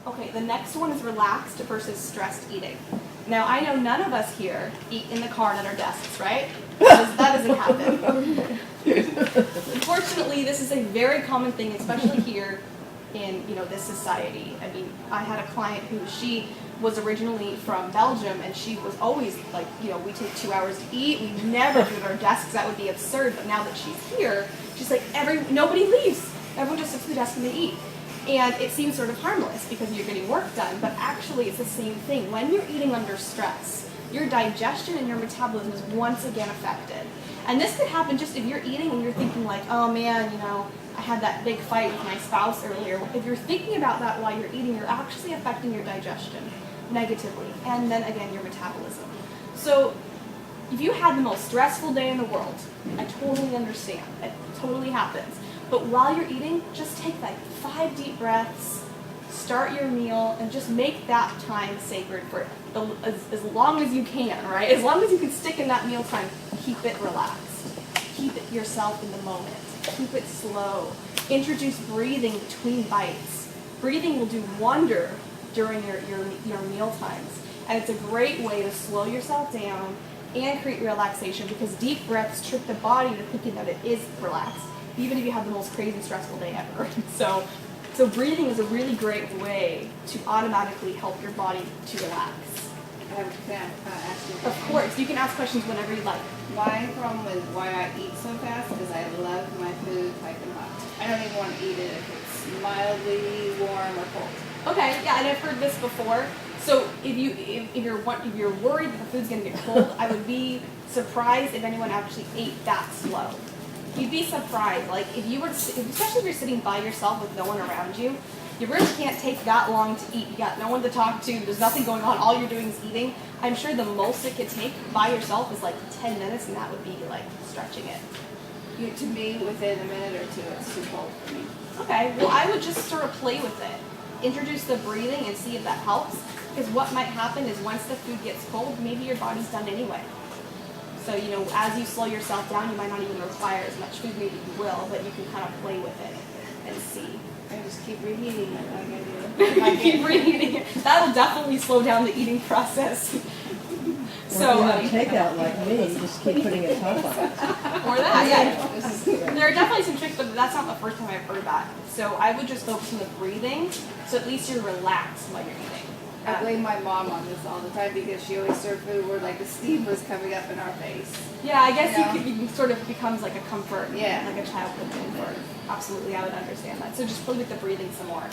Okay, the next one is relaxed versus stressed eating. Now, I know none of us here eat in the car and at our desks, right? That doesn't happen. Unfortunately, this is a very common thing, especially here in this society. I mean, I had a client who she was originally from Belgium, and she was always like, we take 2 hours to eat. We never do it at our desks. That would be absurd. But now that she's here, she's like, nobody leaves. Everyone just sits at the desk and they eat. And it seems sort of harmless because you're getting work done, but actually it's the same thing. When you're eating under stress, your digestion and your metabolism is once again affected. And this could happen just if you're eating and you're thinking like, oh man, I had that big fight with my spouse earlier. If you're thinking about that while you're eating, you're actually affecting your digestion negatively. And then again, your metabolism. So if you had the most stressful day in the world, I totally understand. It totally happens. But while you're eating, just take like 5 deep breaths, start your meal, and just make that time sacred for as long as you can, right? As long as you can stick in that meal time, keep it relaxed. Keep it yourself in the moment. Keep it slow. Introduce breathing between bites. Breathing will do wonder during your meal times. And it's a great way to slow yourself down and create relaxation because deep breaths trick the body into thinking that it is relaxed, even if you have the most crazy stressful day ever. So breathing is a really great way to automatically help your body to relax. Can I ask you? Of course, you can ask questions whenever you like. My problem with why I eat so fast is I love my food piping hot. I don't even want to eat it if it's mildly warm or cold. Okay, yeah, and I've heard this before. So if you're worried that the food's gonna get cold, I would be surprised if anyone actually ate that slow. You'd be surprised. Like especially if you're sitting by yourself with no one around you, you really can't take that long to eat. You got no one to talk to. There's nothing going on. All you're doing is eating. I'm sure the most it could take by yourself is like 10 minutes, and that would be like stretching it. To me, within a minute or two, it's too cold for me. Okay, well, I would just sort of play with it. Introduce the breathing and see if that helps. Because what might happen is once the food gets cold, maybe your body's done anyway. So, as you slow yourself down, you might not even require as much food. Maybe you will, but you can kind of play with it and see. I just keep reheating it like I do. Keep reheating it. That'll definitely slow down the eating process. So takeout like me, you just keep putting a top on it. Or that, yeah. There are definitely some tricks, but that's not the first time I've heard that. So I would just focus on the breathing, so at least you're relaxed while you're eating. I blame my mom on this all the time because she always served food where like the steam was coming up in our face. Yeah, I guess you can sort of becomes like a comfort, yeah, like a childhood comfort. Absolutely, I would understand that. So just play with the breathing some more.